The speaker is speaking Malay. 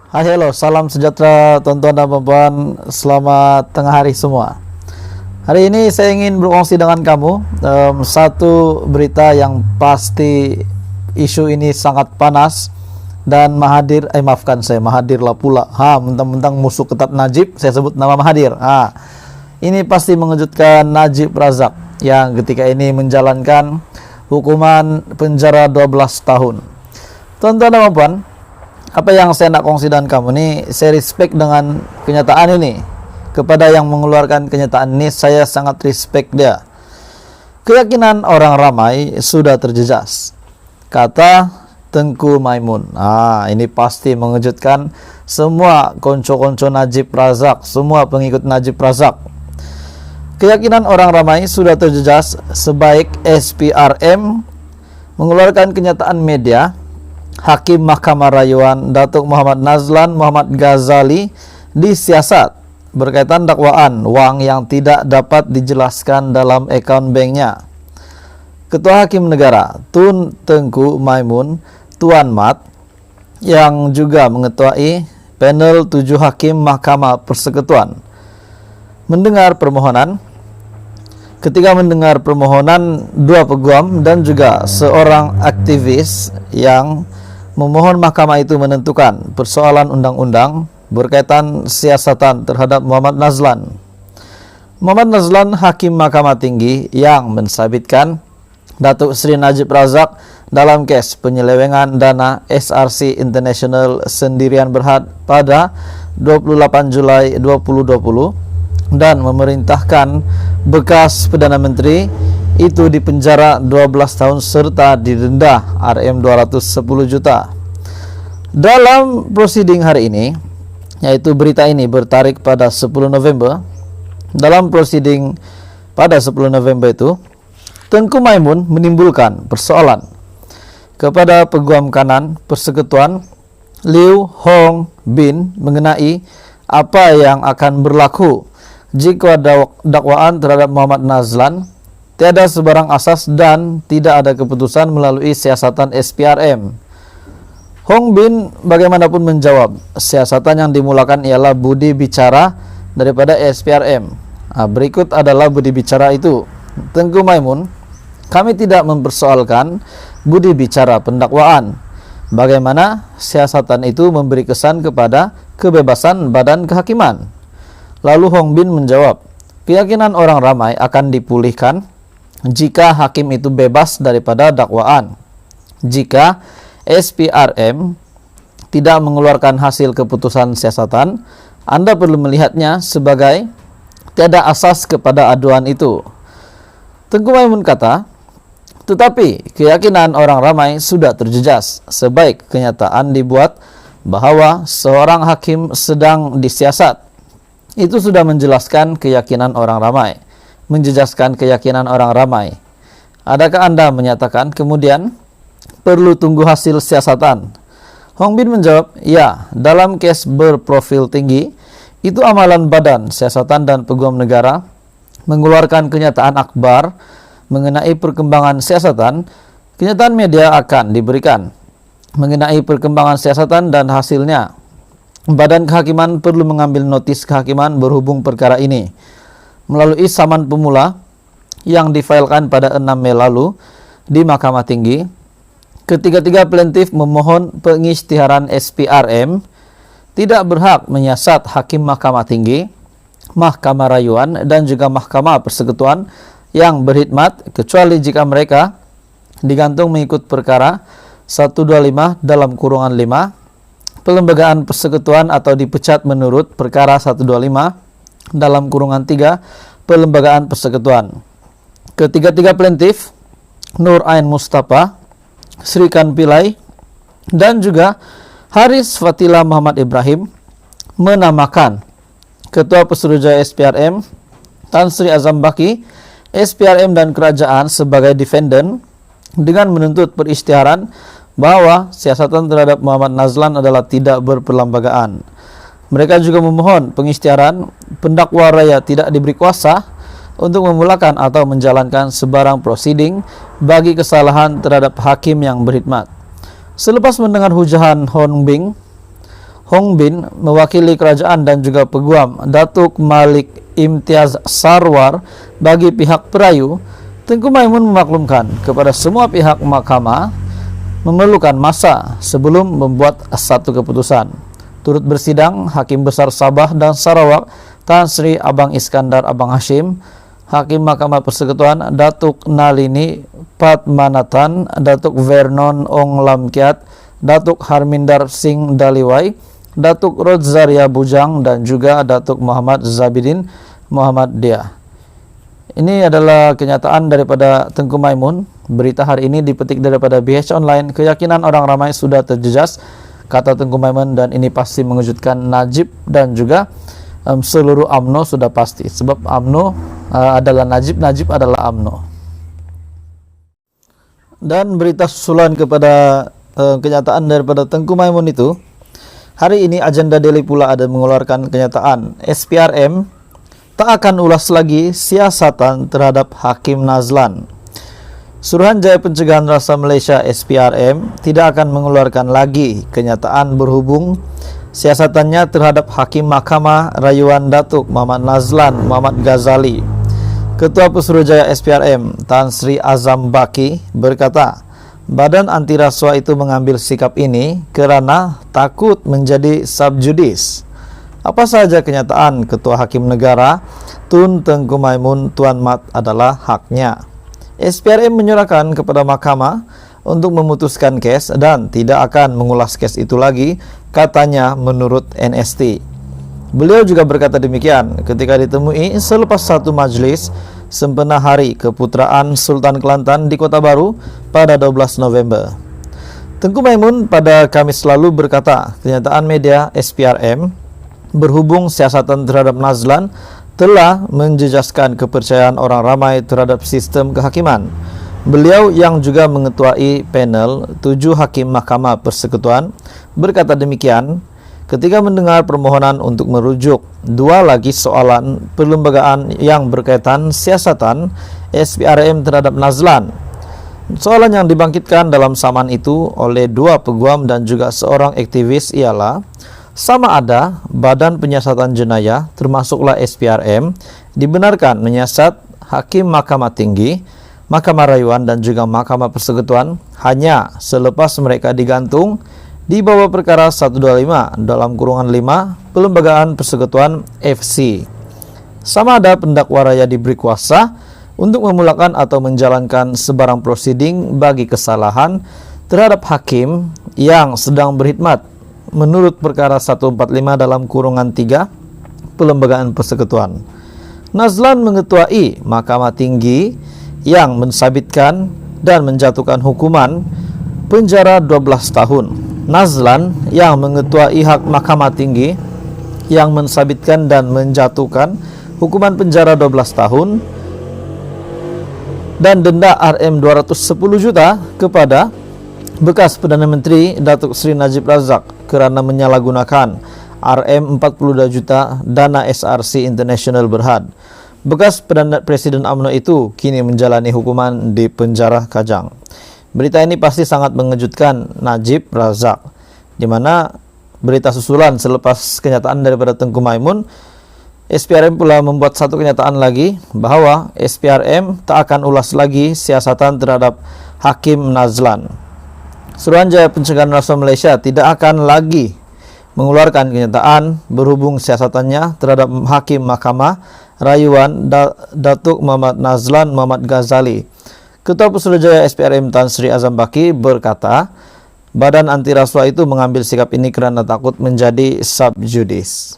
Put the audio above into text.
Hai, hello, salam sejahtera tuan-tuan dan puan-puan, selamat tengah hari semua. Hari ini saya ingin berkongsi dengan kamu satu berita yang pasti isu ini sangat panas dan Mahathirlah pula. Mentang-mentang musuh ketat Najib, saya sebut nama Mahathir. Ini pasti mengejutkan Najib Razak yang ketika ini menjalankan hukuman penjara 12 tahun. Tuan-tuan dan puan, apa yang saya nak kongsi dengan kamu ini, saya respect dengan kenyataan ini. Kepada yang mengeluarkan kenyataan ini, saya sangat respect dia. Keyakinan orang ramai sudah terjejas, kata Tengku Maimun. Ini pasti mengejutkan semua konco-konco Najib Razak, semua pengikut Najib Razak. Keyakinan orang ramai sudah terjejas sebaik SPRM mengeluarkan kenyataan media. Hakim Mahkamah Rayuan Datuk Muhammad Nazlan Muhammad Ghazali disiasat berkaitan dakwaan wang yang tidak dapat dijelaskan dalam akaun banknya. Ketua Hakim Negara Tun Tengku Maimun Tuan Mat yang juga mengetuai panel 7 Hakim Mahkamah Persekutuan ketika mendengar permohonan dua peguam dan juga seorang aktivis yang memohon mahkamah itu menentukan persoalan undang-undang berkaitan siasatan terhadap Muhammad Nazlan. Muhammad Nazlan Hakim Mahkamah Tinggi yang mensabitkan Datuk Seri Najib Razak dalam kes penyelewengan dana SRC International Sendirian Berhad pada 28 Julai 2020 dan memerintahkan bekas Perdana Menteri itu dipenjara 12 tahun serta didenda Rm210 juta. Dalam prosiding hari ini, yaitu berita ini bertarik pada 10 November. Dalam prosiding pada 10 November itu, Tengku Maimun menimbulkan persoalan kepada peguam kanan Persekutuan Liu Hong Bin mengenai apa yang akan berlaku jika dakwaan terhadap Muhammad Nazlan tiada sebarang asas dan tidak ada keputusan melalui siasatan SPRM. Hong Bin bagaimanapun menjawab, siasatan yang dimulakan ialah budi bicara daripada SPRM. Berikut adalah budi bicara itu. Tengku Maimun, kami tidak mempersoalkan budi bicara pendakwaan. Bagaimana siasatan itu memberi kesan kepada kebebasan badan kehakiman. Lalu Hong Bin menjawab, keyakinan orang ramai akan dipulihkan jika hakim itu bebas daripada dakwaan. Jika SPRM tidak mengeluarkan hasil keputusan siasatan, Anda perlu melihatnya sebagai tiada asas kepada aduan itu. Tengku Maimun kata, tetapi keyakinan orang ramai sudah terjejas sebaik kenyataan dibuat bahwa seorang hakim sedang disiasat. Itu sudah menjelaskan keyakinan orang ramai, menjejaskan keyakinan orang ramai. Adakah Anda menyatakan kemudian perlu tunggu hasil siasatan? Hong Bin menjawab, ya, dalam kes berprofil tinggi, itu amalan badan siasatan dan peguam negara mengeluarkan kenyataan akbar mengenai perkembangan siasatan. Kenyataan media akan diberikan mengenai perkembangan siasatan dan hasilnya. Badan kehakiman perlu mengambil notis kehakiman berhubung perkara ini melalui saman pemula yang difailkan pada 6 Mei lalu di Mahkamah Tinggi. Ketiga-tiga plaintiff memohon pengisytiharan SPRM tidak berhak menyiasat Hakim Mahkamah Tinggi, Mahkamah Rayuan dan juga Mahkamah Persekutuan yang berkhidmat kecuali jika mereka digantung mengikut perkara 125 dalam kurungan 5 Pelembagaan Persekutuan atau dipecat menurut perkara 125 dalam kurungan 3 Pelembagaan Persekutuan. Ketiga-tiga plaintiff, Nur Ain Mustafa, Sri Kan Pillai, dan juga Haris Fatila Muhammad Ibrahim menamakan Ketua Pesuruhjaya SPRM Tan Sri Azam Baki, SPRM dan Kerajaan sebagai defendant dengan menuntut perisytiharan bahwa siasatan terhadap Muhammad Nazlan adalah tidak berperlembagaan. Mereka juga memohon pengisytiharan pendakwa raya tidak diberi kuasa untuk memulakan atau menjalankan sebarang prosiding bagi kesalahan terhadap hakim yang berkhidmat. Selepas mendengar hujahan Hong Bin mewakili kerajaan dan juga peguam Datuk Malik Imtiaz Sarwar bagi pihak perayu, Tengku Maimun memaklumkan kepada semua pihak mahkamah memerlukan masa sebelum membuat satu keputusan. Turut bersidang Hakim Besar Sabah dan Sarawak Tan Sri Abang Iskandar Abang Hashim, Hakim Mahkamah Persekutuan Datuk Nalini Padmanathan, Datuk Vernon Ong Lamkiat, Datuk Harminder Singh Daliwai, Datuk Rodzaria Bujang, dan juga Datuk Muhammad Zabidin Muhammad Dia. Ini adalah kenyataan daripada Tengku Maimun. Berita hari ini dipetik daripada BH Online. Keyakinan orang ramai sudah terjejas, kata Tengku Maimun, dan ini pasti mengejutkan Najib dan juga seluruh UMNO sudah pasti. Sebab UMNO adalah Najib, Najib adalah UMNO. Dan berita susulan kepada kenyataan daripada Tengku Maimun itu, hari ini agenda Daily pula ada mengeluarkan kenyataan SPRM tak akan ulas lagi siasatan terhadap Hakim Nazlan. Suruhanjaya Pencegahan Rasa Malaysia SPRM tidak akan mengeluarkan lagi kenyataan berhubung siasatannya terhadap Hakim Mahkamah Rayuan Datuk Muhammad Nazlan Muhammad Ghazali. Ketua Pesuruhjaya SPRM Tan Sri Azam Baki berkata, badan anti rasuah itu mengambil sikap ini kerana takut menjadi subjudis. Apa sahaja kenyataan Ketua Hakim Negara Tun Tengku Maimun Tuan Mat adalah haknya. SPRM menyerahkan kepada mahkamah untuk memutuskan kes dan tidak akan mengulas kes itu lagi, katanya menurut NST. Beliau juga berkata demikian ketika ditemui selepas satu majlis sempena Hari Keputeraan Sultan Kelantan di Kota Baru pada 12 November. Tengku Maimun pada Kamis lalu berkata, kenyataan media SPRM berhubung siasatan terhadap Nazlan telah menjejaskan kepercayaan orang ramai terhadap sistem kehakiman. Beliau yang juga mengetuai panel 7 Hakim Mahkamah Persekutuan berkata demikian ketika mendengar permohonan untuk merujuk 2 lagi soalan perlembagaan yang berkaitan siasatan SPRM terhadap Nazlan. Soalan yang dibangkitkan dalam saman itu oleh 2 peguam dan juga seorang aktivis ialah sama ada Badan Penyiasatan Jenayah termasuklah SPRM dibenarkan menyiasat Hakim Mahkamah Tinggi, Mahkamah Rayuan dan juga Mahkamah Persekutuan hanya selepas mereka digantung di bawah perkara 125 dalam kurungan 5 Perlembagaan Persekutuan FC. Sama ada pendakwa raya diberi kuasa untuk memulakan atau menjalankan sebarang prosiding bagi kesalahan terhadap hakim yang sedang berkhidmat menurut perkara 145 dalam kurungan 3 Perlembagaan Persekutuan. Nazlan mengetuai Mahkamah Tinggi yang mensabitkan dan menjatuhkan hukuman penjara 12 tahun. Nazlan yang mengetuai hak Mahkamah Tinggi yang mensabitkan dan menjatuhkan hukuman penjara 12 tahun dan denda RM 210 juta kepada bekas Perdana Menteri Datuk Seri Najib Razak kerana menyalahgunakan RM 42 juta dana SRC International Berhad. Bekas Perdana Presiden UMNO itu kini menjalani hukuman di penjara Kajang. Berita ini pasti sangat mengejutkan Najib Razak, di mana berita susulan selepas kenyataan daripada Tengku Maimun, SPRM pula membuat satu kenyataan lagi bahawa SPRM tak akan ulas lagi siasatan terhadap Hakim Nazlan. Suruhanjaya Pencegahan Rasuah Malaysia tidak akan lagi mengeluarkan kenyataan berhubung siasatannya terhadap Hakim Mahkamah Rayuan Datuk Muhammad Nazlan Muhammad Ghazali. Ketua Pesuruhjaya SPRM Tan Sri Azam Baki berkata, badan anti rasuah itu mengambil sikap ini kerana takut menjadi subjudis.